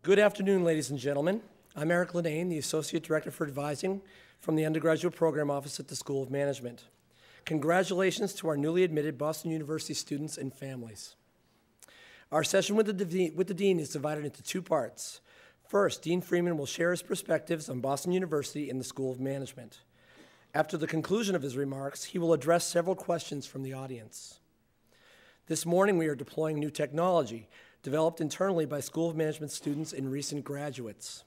Good afternoon, ladies and gentlemen. I'm Eric Linane, the Associate Director for Advising from the Undergraduate Program Office at the School of Management. Congratulations to our newly admitted Boston University students and families. Our session with the Dean is divided into two parts. First, Dean Freeman will share his perspectives on Boston University and the School of Management. After the conclusion of his remarks, he will address several questions from the audience. This morning, we are deploying new technology developed internally by School of Management students and recent graduates.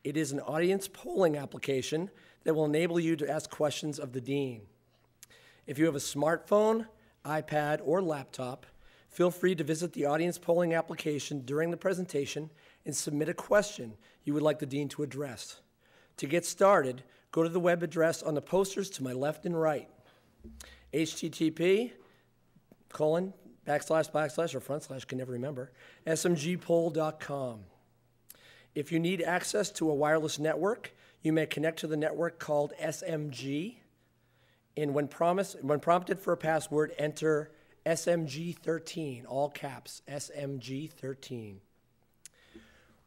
It is an audience polling application that will enable you to ask questions of the Dean. If you have a smartphone, iPad, or laptop, feel free to visit the audience polling application during the presentation and submit a question you would like the Dean to address. To get started, go to the web address on the posters to my left and right, http:// or front slash, can never remember, smgpoll.com. If you need access to a wireless network, you may connect to the network called SMG, and when prompted for a password, enter SMG13, all caps, SMG13.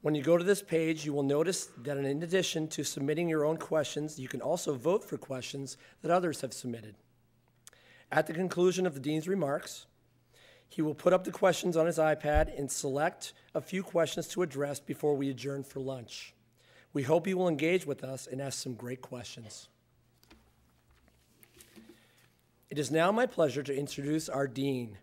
When you go to this page, you will notice that in addition to submitting your own questions, you can also vote for questions that others have submitted. At the conclusion of the Dean's remarks, he will put up the questions on his iPad and select a few questions to address before we adjourn for lunch. We hope you will engage with us and ask some great questions. It is now my pleasure to introduce our Dean.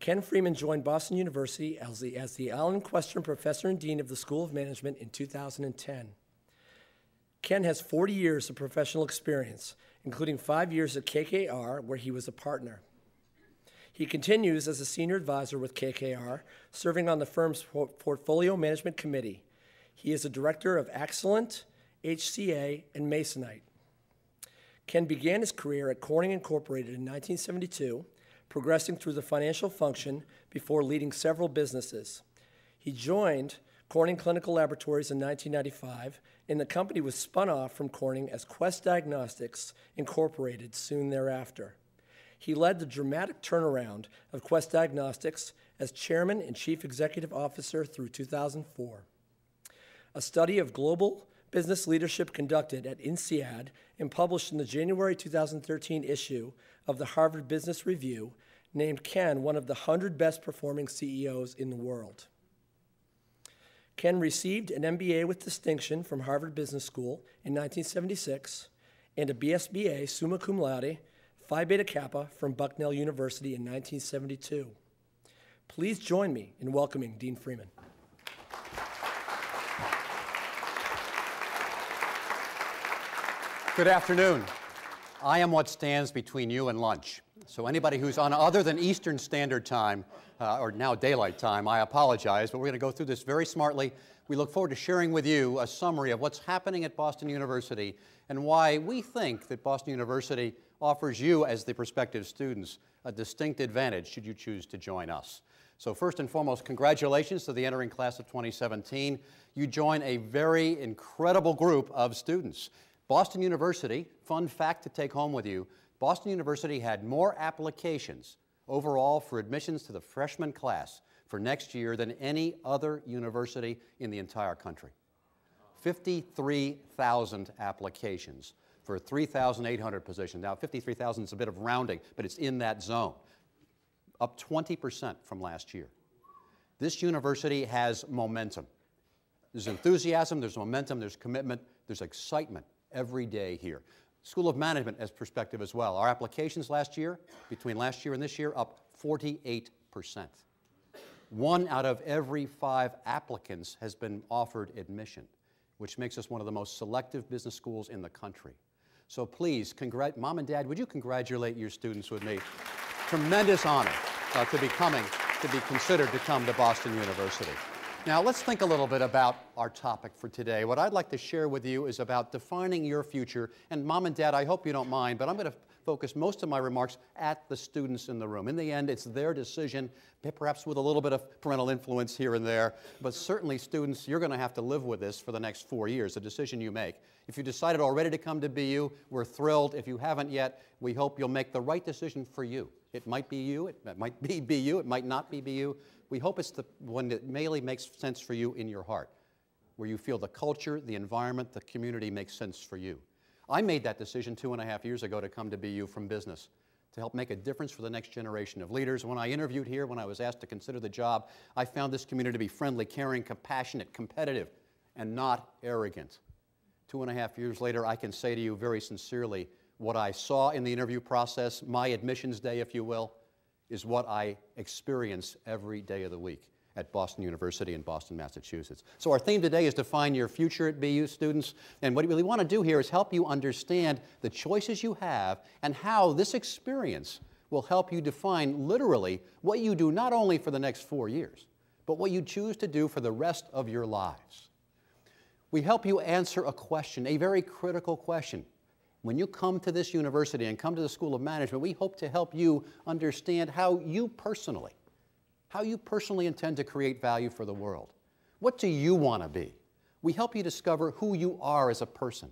Ken Freeman joined Boston University as the Allen Questrom Professor and Dean of the School of Management in 2010. Ken has 40 years of professional experience, including 5 years at KKR, where he was a partner. He continues as a senior advisor with KKR, serving on the firm's Portfolio Management Committee. He is a director of Axelent, HCA, and Masonite. Ken began his career at Corning Incorporated in 1972, progressing through the financial function before leading several businesses. He joined Corning Clinical Laboratories in 1995, and the company was spun off from Corning as Quest Diagnostics Incorporated soon thereafter. He led the dramatic turnaround of Quest Diagnostics as chairman and chief executive officer through 2004. A study of global business leadership conducted at INSEAD and published in the January 2013 issue of the Harvard Business Review named Ken one of the 100 best performing CEOs in the world. Ken received an MBA with distinction from Harvard Business School in 1976 and a BSBA summa cum laude, Phi Beta Kappa from Bucknell University in 1972. Please join me in welcoming Dean Freeman. Good afternoon. I am what stands between you and lunch. So anybody who's on other than Eastern Standard Time, or now Daylight Time, I apologize, but we're going to go through this very smartly. We look forward to sharing with you a summary of what's happening at Boston University and why we think that Boston University offers you, as the prospective students, a distinct advantage should you choose to join us. So first and foremost, congratulations to the entering class of 2017. You join a very incredible group of students. Boston University, fun fact to take home with you, Boston University had more applications overall for admissions to the freshman class for next year than any other university in the entire country. 53,000 applications for 3,800 positions. Now, 53,000 is a bit of rounding, but it's in that zone, up 20% from last year. This university has momentum. There's enthusiasm, there's momentum, there's commitment, there's excitement every day here. School of Management as perspective as well. Our applications last year, between last year and this year, up 48%. 1 out of every 5 applicants has been offered admission, which makes us one of the most selective business schools in the country. So please, Mom and Dad, would you congratulate your students with me? Tremendous honor to be considered to come to Boston University. Now, let's think a little bit about our topic for today. What I'd like to share with you is about defining your future. And Mom and Dad, I hope you don't mind, but I'm going to focus most of my remarks at the students in the room. In the end, it's their decision, perhaps with a little bit of parental influence here and there. But certainly, students, you're going to have to live with this for the next 4 years, the decision you make. If you decided already to come to BU, we're thrilled. If you haven't yet, we hope you'll make the right decision for you. It might be you, it might be BU, it might not be BU. We hope it's the one that mainly makes sense for you in your heart. where you feel the culture, the environment, the community makes sense for you. I made that decision 2.5 years ago to come to BU from business, to help make a difference for the next generation of leaders. When I interviewed here, when I was asked to consider the job, I found this community to be friendly, caring, compassionate, competitive, and not arrogant. 2.5 years later, I can say to you very sincerely, what I saw in the interview process, my admissions day, if you will, is what I experience every day of the week at Boston University in Boston, Massachusetts. So our theme today is Define Your Future at BU, students. And what we really want to do here is help you understand the choices you have and how this experience will help you define literally what you do not only for the next 4 years, but what you choose to do for the rest of your lives. We help you answer a question, a very critical question. When you come to this university and come to the School of Management, we hope to help you understand how you personally intend to create value for the world. What do you want to be? We help you discover who you are as a person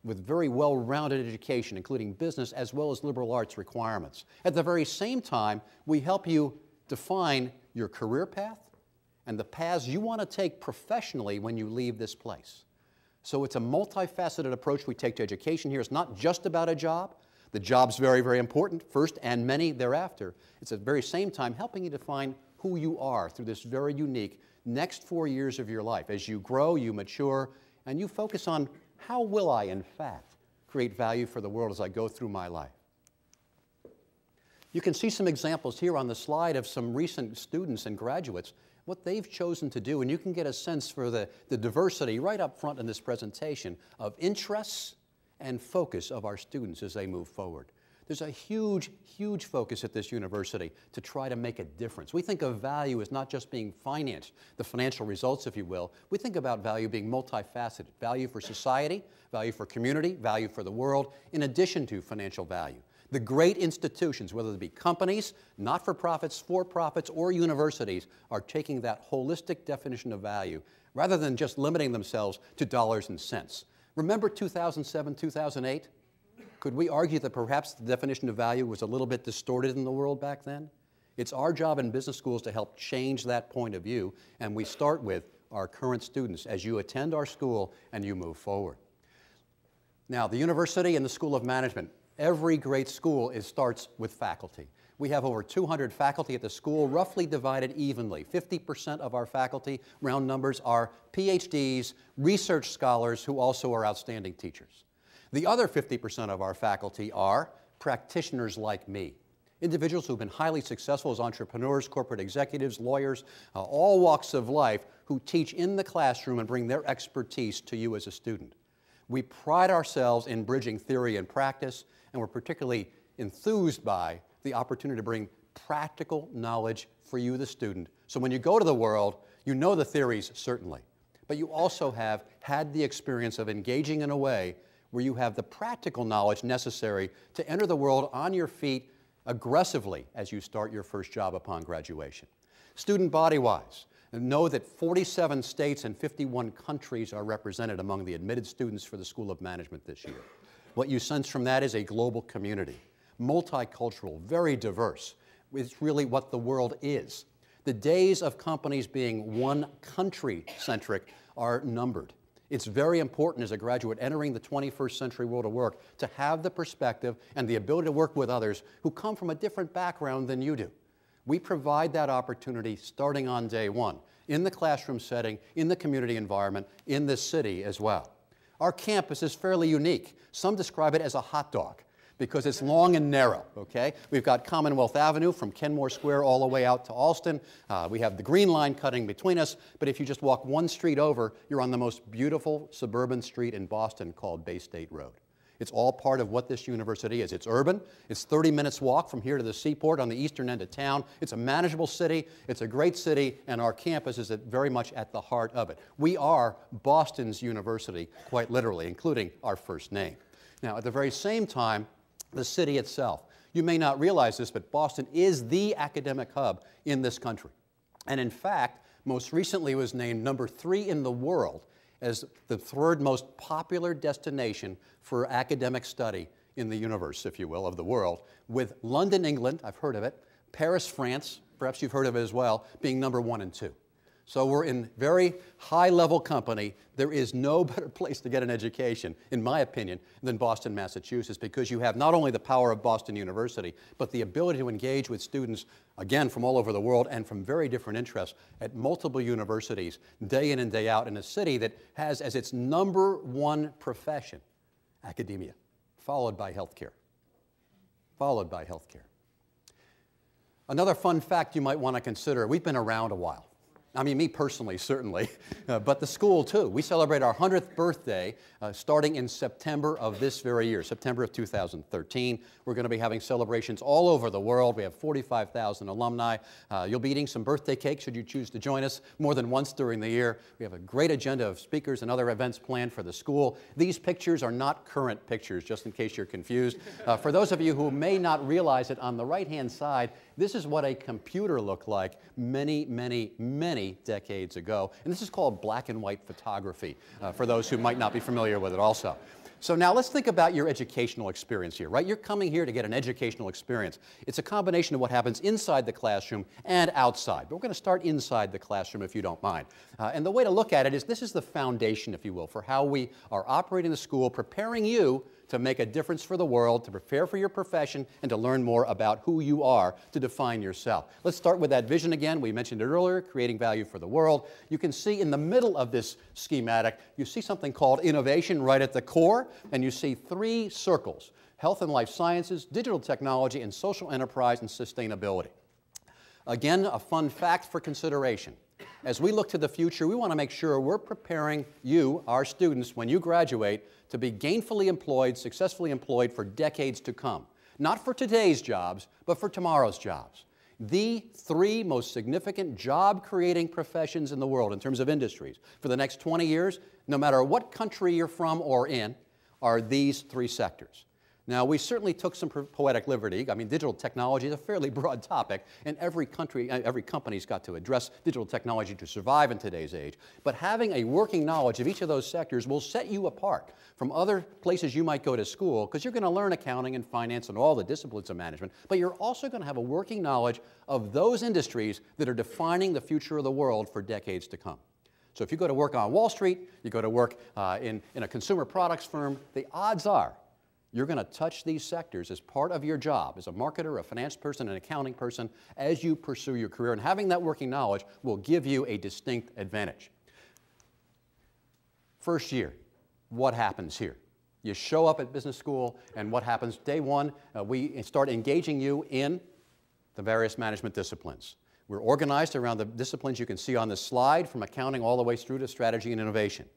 with very well-rounded education, including business as well as liberal arts requirements. At the very same time, we help you define your career path and the paths you want to take professionally when you leave this place. So it's a multifaceted approach we take to education here. It's not just about a job. The job's very, very important, first and many thereafter. It's at the very same time helping you define who you are through this very unique next 4 years of your life. As you grow, you mature, and you focus on how will I, in fact, create value for the world as I go through my life. You can see some examples here on the slide of some recent students and graduates, what they've chosen to do, and you can get a sense for the diversity right up front in this presentation of interests and focus of our students as they move forward. There's a huge, huge focus at this university to try to make a difference. We think of value as not just being financed, the financial results, if you will. We think about value being multifaceted, value for society, value for community, value for the world, in addition to financial value. The great institutions, whether they be companies, not-for-profits, for-profits, or universities, are taking that holistic definition of value rather than just limiting themselves to dollars and cents. Remember 2007, 2008? Could we argue that perhaps the definition of value was a little bit distorted in the world back then? It's our job in business schools to help change that point of view, and we start with our current students as you attend our school and you move forward. Now, the university and the School of Management, every great school starts with faculty. We have over 200 faculty at the school, roughly divided evenly. 50% of our faculty, round numbers, are PhDs, research scholars who also are outstanding teachers. The other 50% of our faculty are practitioners like me, individuals who've been highly successful as entrepreneurs, corporate executives, lawyers, all walks of life who teach in the classroom and bring their expertise to you as a student. We pride ourselves in bridging theory and practice, and we're particularly enthused by the opportunity to bring practical knowledge for you, the student. So when you go to the world, you know the theories, certainly, but you also have had the experience of engaging in a way where you have the practical knowledge necessary to enter the world on your feet aggressively as you start your first job upon graduation. Student body-wise, know that 47 states and 51 countries are represented among the admitted students for the School of Management this year. What you sense from that is a global community, multicultural, very diverse. It's really what the world is. The days of companies being one country-centric are numbered. It's very important as a graduate entering the 21st century world of work to have the perspective and the ability to work with others who come from a different background than you do. We provide that opportunity starting on day one, in the classroom setting, in the community environment, in this city as well. Our campus is fairly unique. Some describe it as a hot dog because it's long and narrow, okay? We've got Commonwealth Avenue from Kenmore Square all the way out to Alston. We have the Green Line cutting between us, but if you just walk one street over, you're on the most beautiful suburban street in Boston called Bay State Road. It's all part of what this university is. It's urban. It's 30 minutes walk from here to the seaport on the eastern end of town. It's a manageable city. It's a great city, and our campus is very much at the heart of it. We are Boston's university, quite literally, including our first name. Now, at the very same time, the city itself. You may not realize this, but Boston is the academic hub in this country. And in fact, most recently was named number 3 in the world as the 3rd most popular destination for academic study in the universe, if you will, of the world, with London, England, I've heard of it, Paris, France, perhaps you've heard of it as well, being number 1 and 2. So we're in very high-level company. There is no better place to get an education, in my opinion, than Boston, Massachusetts, because you have not only the power of Boston University, but the ability to engage with students, again, from all over the world and from very different interests at multiple universities, day in and day out, in a city that has as its #1 profession academia, followed by healthcare. Followed by healthcare. Another fun fact you might want to consider, we've been around a while. I mean, me personally, certainly, but the school, too. We celebrate our 100th birthday starting in September of this very year, September of 2013. We're going to be having celebrations all over the world. We have 45,000 alumni. You'll be eating some birthday cake should you choose to join us more than once during the year. We have a great agenda of speakers and other events planned for the school. These pictures are not current pictures, just in case you're confused. For those of you who may not realize it, on the right-hand side, this is what a computer looked like many, many, many decades ago. And this is called black and white photography, for those who might not be familiar with it also. So now let's think about your educational experience here, right? You're coming here to get an educational experience. It's a combination of what happens inside the classroom and outside. But we're going to start inside the classroom, if you don't mind. And the way to look at it is this is the foundation, if you will, for how we are operating the school, preparing you to make a difference for the world, to prepare for your profession, and to learn more about who you are to define yourself. Let's start with that vision again. We mentioned it earlier, creating value for the world. You can see in the middle of this schematic, you see something called innovation right at the core, and you see 3 circles: health and life sciences, digital technology, and social enterprise and sustainability. Again, a fun fact for consideration. As we look to the future, we want to make sure we're preparing you, our students, when you graduate, to be gainfully employed, successfully employed for decades to come. Not for today's jobs, but for tomorrow's jobs. The 3 most significant job-creating professions in the world in terms of industries for the next 20 years, no matter what country you're from or in, are these 3 sectors. Now, we certainly took some poetic liberty. I mean, digital technology is a fairly broad topic, and every company's got to address digital technology to survive in today's age. But having a working knowledge of each of those sectors will set you apart from other places you might go to school, because you're going to learn accounting and finance and all the disciplines of management, but you're also going to have a working knowledge of those industries that are defining the future of the world for decades to come. So if you go to work on Wall Street, you go to work in a consumer products firm, the odds are you're going to touch these sectors as part of your job as a marketer, a finance person, an accounting person, as you pursue your career. And having that working knowledge will give you a distinct advantage. First year, what happens here? You show up at business school, and what happens? Day one, we start engaging you in the various management disciplines. We're organized around the disciplines you can see on this slide, from accounting all the way through to strategy and innovation.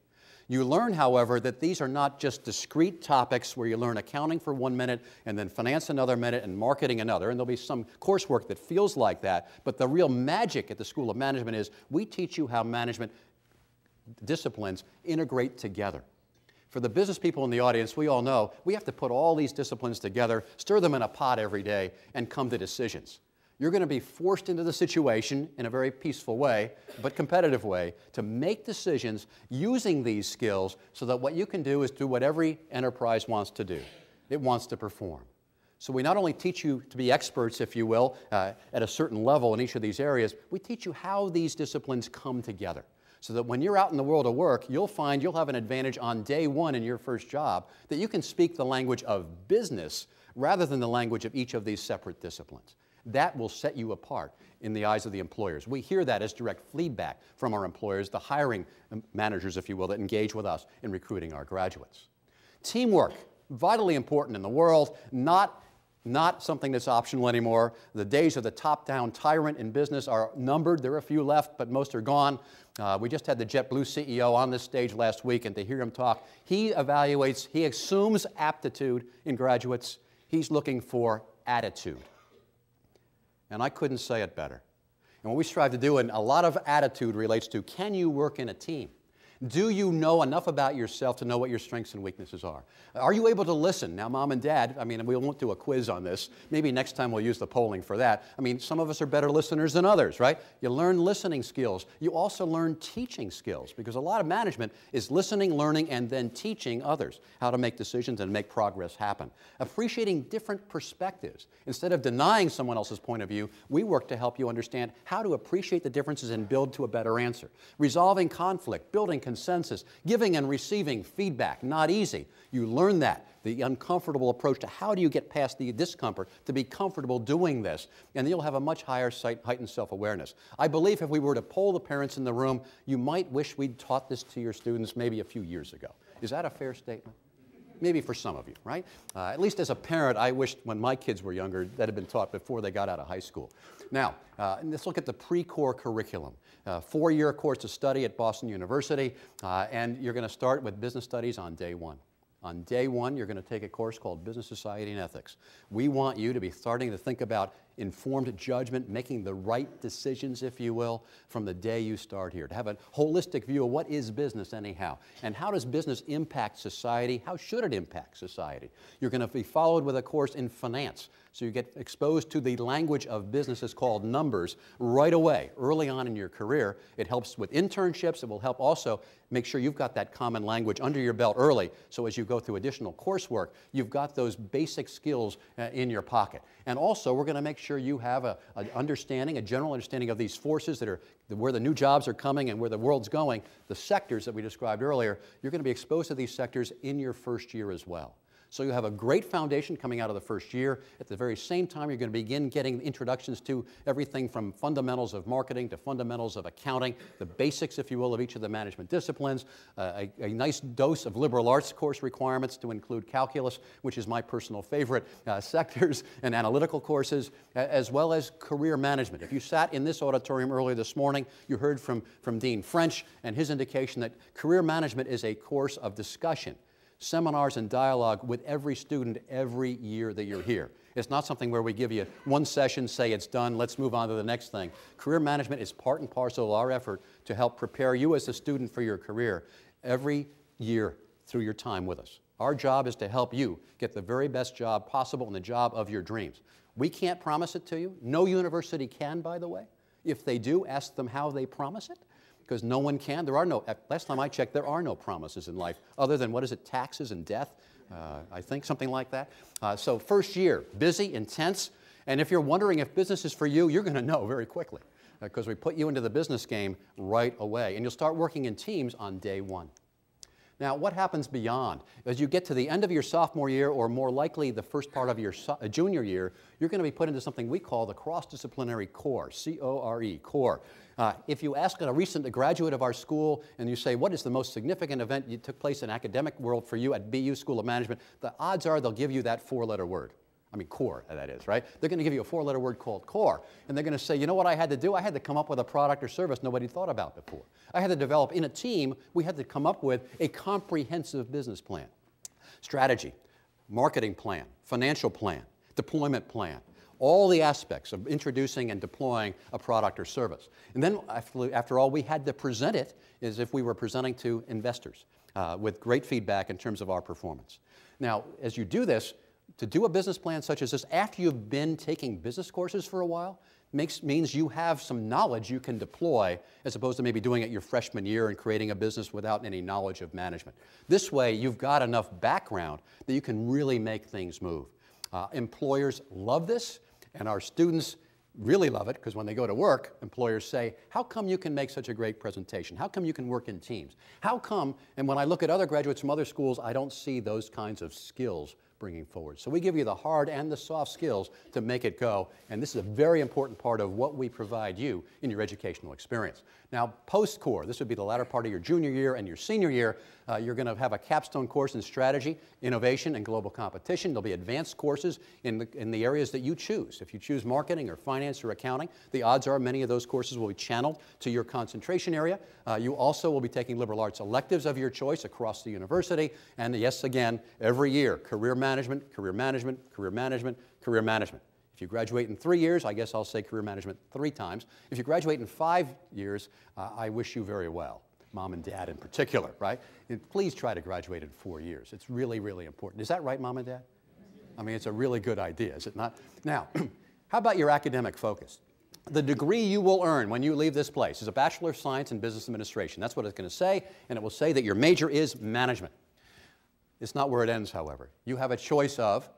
You learn, however, that these are not just discrete topics where you learn accounting for 1 minute and then finance another minute and marketing another, and there'll be some coursework that feels like that, but the real magic at the School of Management is we teach you how management disciplines integrate together. For the business people in the audience, we all know we have to put all these disciplines together, stir them in a pot every day, and come to decisions. You're going to be forced into the situation in a very peaceful way, but competitive way, to make decisions using these skills so that what you can do is do what every enterprise wants to do. It wants to perform. So we not only teach you to be experts, if you will, at a certain level in each of these areas, we teach you how these disciplines come together. So that when you're out in the world of work, you'll find you'll have an advantage on day one in your first job, that you can speak the language of business rather than the language of each of these separate disciplines. That will set you apart in the eyes of the employers. We hear that as direct feedback from our employers, the hiring managers, if you will, that engage with us in recruiting our graduates. Teamwork, vitally important in the world, not something that's optional anymore. The days of the top-down tyrant in business are numbered. There are a few left, but most are gone. We just had the JetBlue CEO on this stage last week, and to hear him talk, he evaluates, he assumes aptitude in graduates. He's looking for attitude. And I couldn't say it better. And what we strive to do, and a lot of attitude relates to, can you work in a team? Do you know enough about yourself to know what your strengths and weaknesses are? Are you able to listen? Now, Mom and Dad, I mean, we won't do a quiz on this. Maybe next time we'll use the polling for that. I mean, some of us are better listeners than others, right? You learn listening skills. You also learn teaching skills, because a lot of management is listening, learning, and then teaching others how to make decisions and make progress happen. Appreciating different perspectives. Instead of denying someone else's point of view, we work to help you understand how to appreciate the differences and build to a better answer. Resolving conflict, building consensus, giving and receiving feedback. Not easy. You learn that, the uncomfortable approach to how do you get past the discomfort to be comfortable doing this, and you'll have a much higher heightened self-awareness. I believe if we were to poll the parents in the room, you might wish we'd taught this to your students maybe a few years ago. Is that a fair statement? Maybe for some of you, right? At least as a parent, I wished when my kids were younger that had been taught before they got out of high school. Now, let's look at the pre-core curriculum. 4-year course of study at Boston University, and you're going to start with business studies on day 1. On day 1, you're going to take a course called Business Society and Ethics. We want you to be starting to think about informed judgment, making the right decisions, if you will, from the day you start here, to have a holistic view of what is business anyhow, and how does business impact society, how should it impact society. You're going to be followed with a course in finance, so you get exposed to the language of businesses called numbers right away, early on in your career. It helps with internships. It will help also make sure you've got that common language under your belt early, so as you go through additional coursework, you've got those basic skills in your pocket. And also, we're going to make sure you have a general understanding of these forces that are where the new jobs are coming and where the world's going, the sectors that we described earlier. You're going to be exposed to these sectors in your first year as well. So you have a great foundation coming out of the first year. At the very same time, you're going to begin getting introductions to everything from fundamentals of marketing to fundamentals of accounting, the basics, if you will, of each of the management disciplines, a nice dose of liberal arts course requirements to include calculus, which is my personal favorite, sectors and analytical courses, as well as career management. If you sat in this auditorium earlier this morning, you heard from Dean French and his indication that career management is a course of discussion, seminars and dialogue with every student every year that you're here. It's not something where we give you one session, say it's done, let's move on to the next thing. Career management is part and parcel of our effort to help prepare you as a student for your career every year through your time with us. Our job is to help you get the very best job possible and the job of your dreams. We can't promise it to you. No university can, by the way. If they do, ask them how they promise it, because no one can. There are no, last time I checked, there are no promises in life other than, what is it, taxes and death? I think something like that. So first year, busy, intense, and if you're wondering if business is for you, you're going to know very quickly, because we put you into the business game right away, and you'll start working in teams on day 1. Now, what happens beyond? As you get to the end of your sophomore year, or more likely the first part of your junior year, you're going to be put into something we call the cross-disciplinary core, C-O-R-E, core. If you ask a recent graduate of our school and you say, what is the most significant event that took place in academic world for you at BU School of Management, the odds are they'll give you that 4-letter word. I mean, core, that is, right? They're going to give you a 4-letter word called core. And they're going to say, you know what I had to do? I had to come up with a product or service nobody thought about before. I had to develop, in a team, we had to come up with a comprehensive business plan. Strategy, marketing plan, financial plan, deployment plan, all the aspects of introducing and deploying a product or service. And then, after all, we had to present it as if we were presenting to investors with great feedback in terms of our performance. Now, as you do this, to do a business plan such as this, after you've been taking business courses for a while, means you have some knowledge you can deploy, as opposed to maybe doing it your freshman year and creating a business without any knowledge of management. This way, you've got enough background that you can really make things move. Employers love this, and our students really love it, because when they go to work, employers say, how come you can make such a great presentation? How come you can work in teams? How come, and when I look at other graduates from other schools, I don't see those kinds of skills bringing forward. So we give you the hard and the soft skills to make it go, and this is a very important part of what we provide you in your educational experience. Now, post-core, this would be the latter part of your junior year and your senior year. You're going to have a capstone course in strategy, innovation, and global competition. There'll be advanced courses in the areas that you choose. If you choose marketing or finance or accounting, the odds are many of those courses will be channeled to your concentration area. You also will be taking liberal arts electives of your choice across the university. And yes, again, every year, career management, career management, career management, career management. If you graduate in 3 years, I guess I'll say career management 3 times. If you graduate in 5 years, I wish you very well. mom and dad in particular, right? And please try to graduate in 4 years. It's really, really important. Is that right, mom and dad? I mean, it's a really good idea, is it not? Now, how about your academic focus? The degree you will earn when you leave this place is a Bachelor of Science in Business Administration. That's what it's going to say, and it will say that your major is management. It's not where it ends, however. You have a choice of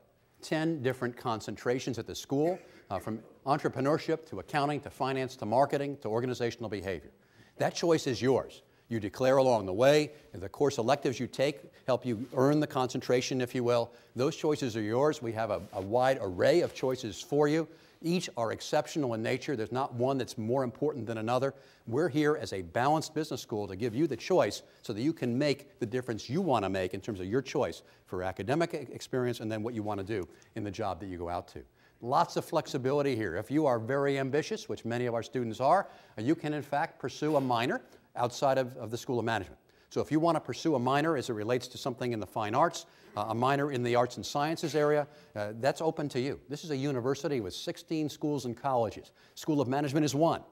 10 different concentrations at the school, from entrepreneurship to accounting to finance to marketing to organizational behavior. That choice is yours. You declare along the way, and the course electives you take help you earn the concentration, if you will. Those choices are yours. We have a wide array of choices for you. Each are exceptional in nature. There's not one that's more important than another. We're here as a balanced business school to give you the choice so that you can make the difference you want to make in terms of your choice for academic experience and then what you want to do in the job that you go out to. Lots of flexibility here. If you are very ambitious, which many of our students are, you can in fact pursue a minor outside of the School of Management. So if you want to pursue a minor as it relates to something in the fine arts, a minor in the arts and sciences area, that's open to you. This is a university with 16 schools and colleges. School of Management is one.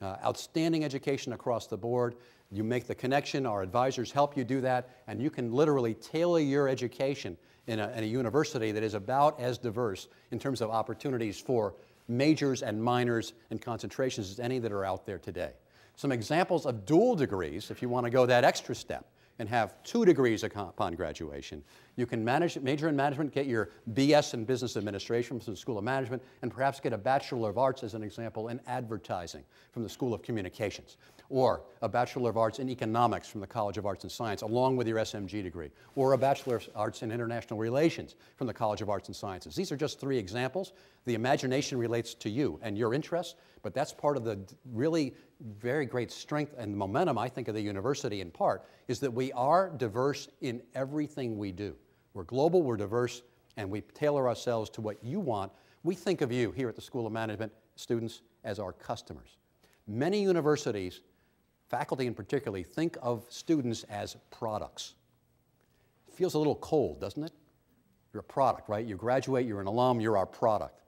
Outstanding education across the board. You make the connection, our advisors help you do that, and you can literally tailor your education in a university that is about as diverse in terms of opportunities for majors and minors and concentrations as any that are out there today. Some examples of dual degrees, if you want to go that extra step and have 2 degrees upon graduation. You can major in management, get your BS in business administration from the School of Management, and perhaps get a Bachelor of Arts, as an example, in advertising from the School of Communications, or a Bachelor of Arts in economics from the College of Arts and Science, along with your SMG degree, or a Bachelor of Arts in international relations from the College of Arts and Sciences. These are just 3 examples. The imagination relates to you and your interests, but that's part of the really very great strength and momentum, I think, of the university in part, is that we are diverse in everything we do. We're global, we're diverse, and we tailor ourselves to what you want. We think of you here at the School of Management, students, as our customers. Many universities, faculty in particular, think of students as products. It feels a little cold, doesn't it? You're a product, right? You graduate, you're an alum, you're our product.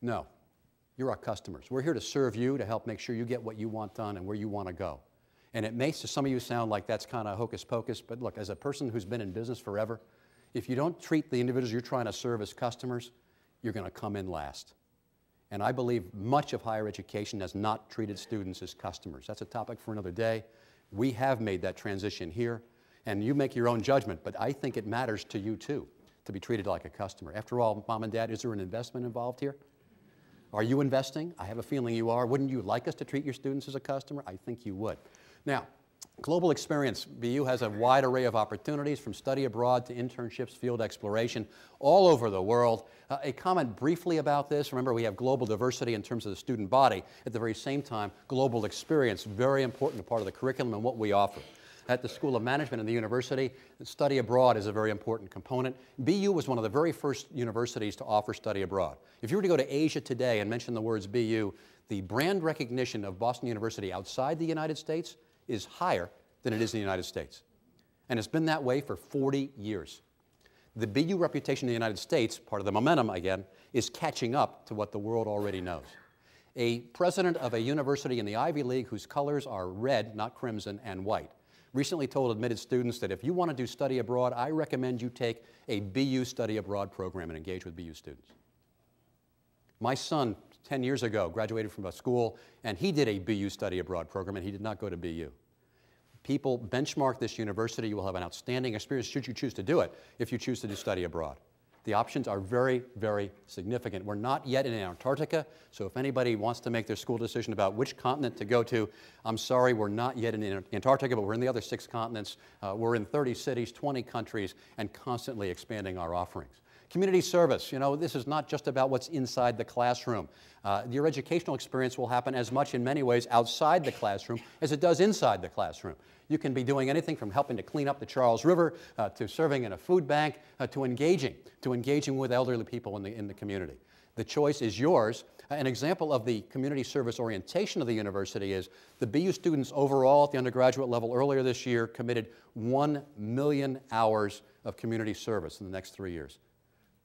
No. You're our customers. We're here to serve you, to help make sure you get what you want done and where you want to go. And it may to some of you sound like that's kind of hocus pocus, but look, as a person who's been in business forever, if you don't treat the individuals you're trying to serve as customers, you're going to come in last. And I believe much of higher education has not treated students as customers. That's a topic for another day. We have made that transition here, and you make your own judgment, but I think it matters to you too, to be treated like a customer. After all, mom and dad, is there an investment involved here? Are you investing? I have a feeling you are. Wouldn't you like us to treat your students as a customer? I think you would. Now, global experience. BU has a wide array of opportunities, from study abroad to internships, field exploration, all over the world. A comment briefly about this. Remember, we have global diversity in terms of the student body. At the very same time, global experience, very important part of the curriculum and what we offer. At the School of Management and the university, study abroad is a very important component. BU was one of the very first universities to offer study abroad. If you were to go to Asia today and mention the words BU, the brand recognition of Boston University outside the United States is higher than it is in the United States. And it's been that way for 40 years. The BU reputation in the United States, part of the momentum again, is catching up to what the world already knows. A president of a university in the Ivy League whose colors are red, not crimson, and white, recently told admitted students that if you want to do study abroad, I recommend you take a BU study abroad program and engage with BU students. My son, 10 years ago, graduated from a school, and he did a BU study abroad program, and he did not go to BU. People benchmark this university. You will have an outstanding experience should you choose to do it, if you choose to do study abroad. The options are very, very significant. We're not yet in Antarctica, so if anybody wants to make their school decision about which continent to go to, I'm sorry, we're not yet in Antarctica, but we're in the other 6 continents. We're in 30 cities, 20 countries, and constantly expanding our offerings. Community service, you know, this is not just about what's inside the classroom. Your educational experience will happen as much in many ways outside the classroom as it does inside the classroom. You can be doing anything from helping to clean up the Charles River, to serving in a food bank, to engaging with elderly people in the community. The choice is yours. An example of the community service orientation of the university is the BU students overall at the undergraduate level earlier this year committed 1 million hours of community service in the next 3 years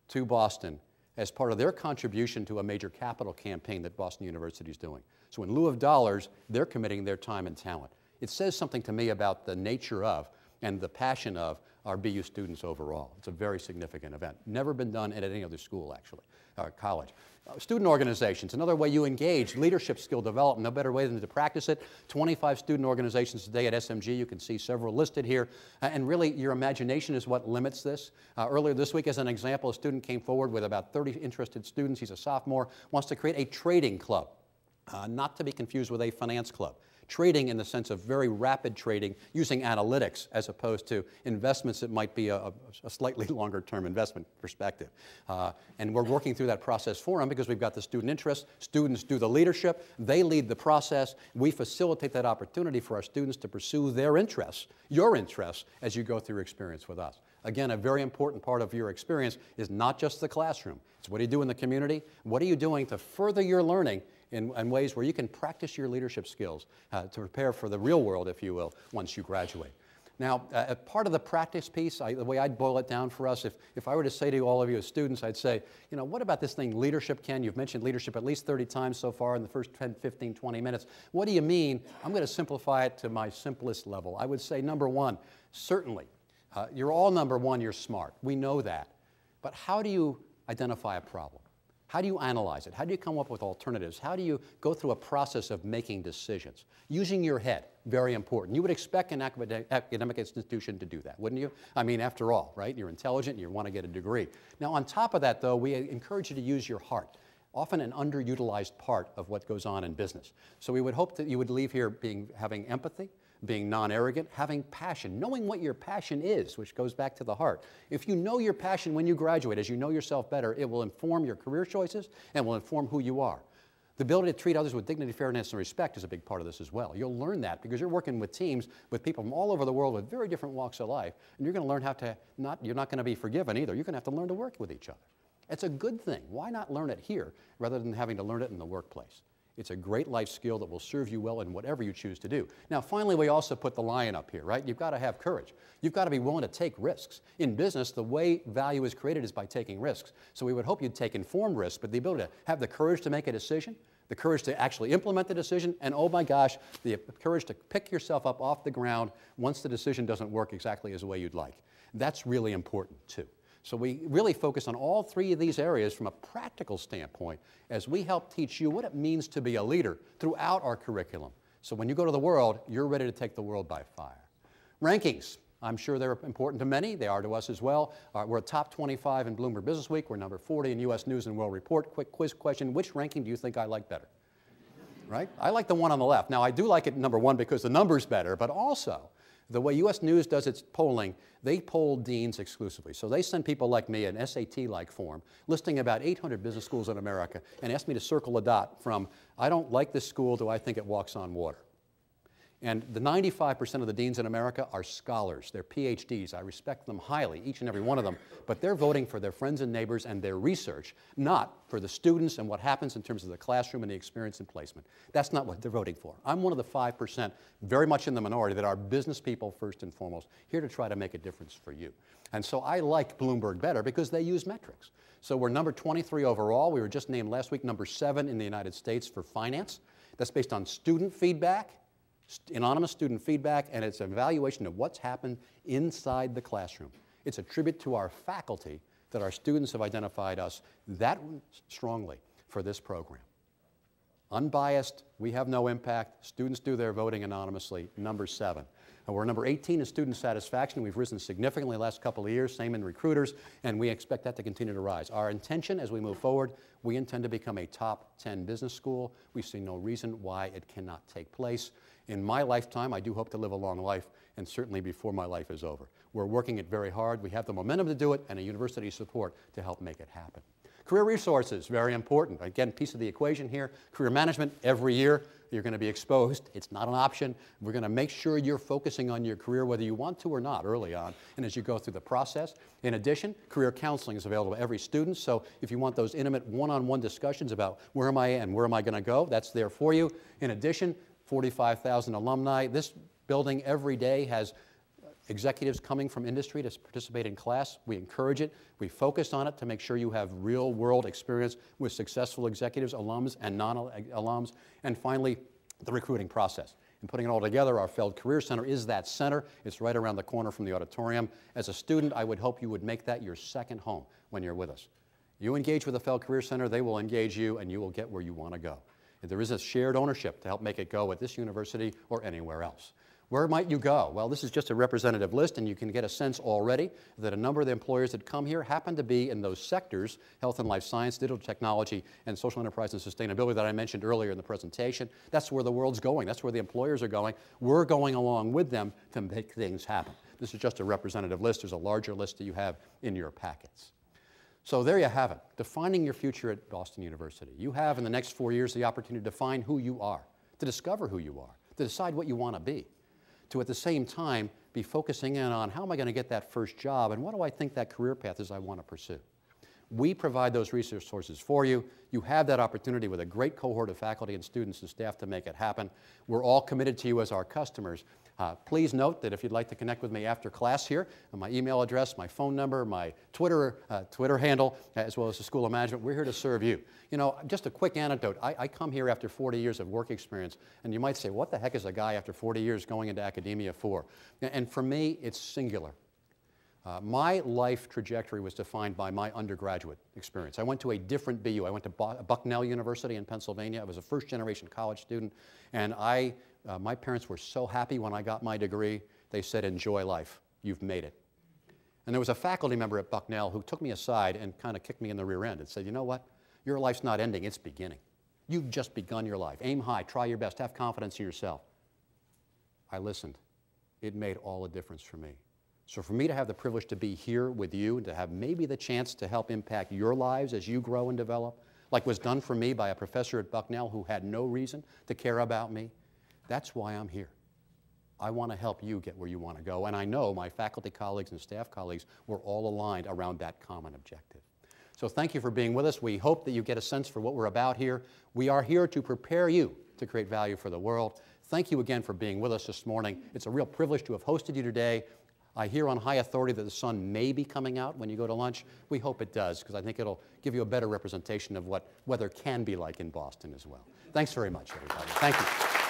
to Boston as part of their contribution to a major capital campaign that Boston University is doing. So in lieu of dollars, they're committing their time and talent. It says something to me about the nature of and the passion of our BU students overall. It's a very significant event. Never been done at any other school, actually, or college. Student organizations, another way you engage, leadership skill development, no better way than to practice it. 25 student organizations today at SMG. You can see several listed here. And really, your imagination is what limits this. Earlier this week, as an example, a student came forward with about 30 interested students. He's a sophomore, wants to create a trading club, not to be confused with a finance club. Trading in the sense of very rapid trading using analytics as opposed to investments that might be a slightly longer term investment perspective. And we're working through that process for them because we've got the student interest. Students do the leadership. They lead the process. We facilitate that opportunity for our students to pursue their interests, your interests, as you go through your experience with us. Again, a very important part of your experience is not just the classroom. It's what do you do in the community? What are you doing to further your learning in ways where you can practice your leadership skills to prepare for the real world, if you will, once you graduate. Now, part of the practice piece, the way I'd boil it down for us, if I were to say to all of you as students, I'd say, you know, what about this thing, leadership, Ken? You've mentioned leadership at least 30 times so far in the first 10, 15, 20 minutes. What do you mean? I'm going to simplify it to my simplest level. I would say, number one, certainly, you're all number one, you're smart. We know that. But how do you identify a problem? How do you analyze it? How do you come up with alternatives? How do you go through a process of making decisions? Using your head, very important. You would expect an academic institution to do that, wouldn't you? I mean, after all, right? You're intelligent and you want to get a degree. Now, on top of that, though, we encourage you to use your heart, often an underutilized part of what goes on in business. So we would hope that you would leave here having empathy, being non-arrogant, having passion, knowing what your passion is, which goes back to the heart. If you know your passion when you graduate, as you know yourself better, it will inform your career choices and will inform who you are. The ability to treat others with dignity, fairness, and respect is a big part of this as well. You'll learn that because you're working with teams with people from all over the world with very different walks of life, and you're going to learn how to, you're not going to be forgiven either. You're going to have to learn to work with each other. It's a good thing. Why not learn it here rather than having to learn it in the workplace? It's a great life skill that will serve you well in whatever you choose to do. Now, finally, we also put the lion up here, right? You've got to have courage. You've got to be willing to take risks. In business, the way value is created is by taking risks. So we would hope you'd take informed risks, but the ability to have the courage to make a decision, the courage to actually implement the decision, and oh my gosh, the courage to pick yourself up off the ground once the decision doesn't work exactly as the way you'd like. That's really important, too. So we really focus on all three of these areas from a practical standpoint as we help teach you what it means to be a leader throughout our curriculum. So when you go to the world, you're ready to take the world by fire. Rankings. I'm sure they're important to many. They are to us as well. We're a top 25 in Bloomberg Business Week. We're number 40 in U.S. News and World Report. Quick quiz question. Which ranking do you think I like better? Right? I like the one on the left. Now, I do like it number one because the number's better, but also the way U.S. News does its polling, they poll deans exclusively. So they send people like me an SAT-like form listing about 800 business schools in America and ask me to circle a dot from, I don't like this school, do I think it walks on water? And the 95% of the deans in America are scholars. They're PhDs. I respect them highly, each and every one of them. But they're voting for their friends and neighbors and their research, not for the students and what happens in terms of the classroom and the experience and placement. That's not what they're voting for. I'm one of the 5%, very much in the minority, that are business people first and foremost, here to try to make a difference for you. And so I like Bloomberg better because they use metrics. So we're number 23 overall. We were just named last week number 7 in the United States for finance. That's based on student feedback, anonymous student feedback, and it's an evaluation of what's happened inside the classroom. It's a tribute to our faculty that our students have identified us that strongly for this program. Unbiased, we have no impact, students do their voting anonymously, number 7. And we're number 18 in student satisfaction. We've risen significantly the last couple of years, same in recruiters, and we expect that to continue to rise. Our intention as we move forward, we intend to become a top 10 business school. We see no reason why it cannot take place. In my lifetime, I do hope to live a long life, and certainly before my life is over. We're working it very hard. We have the momentum to do it and a university support to help make it happen. Career resources, very important. Again, piece of the equation here. Career management, every year you're going to be exposed. It's not an option. We're going to make sure you're focusing on your career whether you want to or not early on and as you go through the process. In addition, career counseling is available to every student. So if you want those intimate one-on-one discussions about where am I and where am I going to go, that's there for you. In addition, 45,000 alumni. This building every day has executives coming from industry to participate in class. We encourage it. We focus on it to make sure you have real-world experience with successful executives, alums, and non-alums. And finally, the recruiting process. And putting it all together, our Feld Career Center is that center. It's right around the corner from the auditorium. As a student, I would hope you would make that your second home when you're with us. You engage with the Feld Career Center, they will engage you, and you will get where you want to go. And there is a shared ownership to help make it go at this university or anywhere else. Where might you go? Well, this is just a representative list, and you can get a sense already that a number of the employers that come here happen to be in those sectors, health and life science, digital technology, and social enterprise and sustainability that I mentioned earlier in the presentation. That's where the world's going. That's where the employers are going. We're going along with them to make things happen. This is just a representative list. There's a larger list that you have in your packets. So there you have it, defining your future at Boston University. You have in the next 4 years the opportunity to define who you are, to discover who you are, to decide what you want to be, to at the same time be focusing in on how am I going to get that first job and what do I think that career path is I want to pursue. We provide those resources for you. You have that opportunity with a great cohort of faculty and students and staff to make it happen. We're all committed to you as our customers. Please note that if you'd like to connect with me after class here, my email address, my phone number, my Twitter handle, as well as the School of Management, we're here to serve you. You know, just a quick anecdote. I come here after 40 years of work experience, and you might say, what the heck is a guy after 40 years going into academia for? And for me, it's singular. My life trajectory was defined by my undergraduate experience. I went to a different BU. I went to Bucknell University in Pennsylvania. I was a first-generation college student, and my parents were so happy when I got my degree. They said, enjoy life. You've made it. And there was a faculty member at Bucknell who took me aside and kind of kicked me in the rear end and said, you know what? Your life's not ending. It's beginning. You've just begun your life. Aim high. Try your best. Have confidence in yourself. I listened. It made all the difference for me. So for me to have the privilege to be here with you and to have maybe the chance to help impact your lives as you grow and develop, like was done for me by a professor at Bucknell who had no reason to care about me, that's why I'm here. I want to help you get where you want to go, and I know my faculty colleagues and staff colleagues were all aligned around that common objective. So thank you for being with us. We hope that you get a sense for what we're about here. We are here to prepare you to create value for the world. Thank you again for being with us this morning. It's a real privilege to have hosted you today. I hear on high authority that the sun may be coming out when you go to lunch. We hope it does, because I think it'll give you a better representation of what weather can be like in Boston as well. Thanks very much, everybody. Thank you.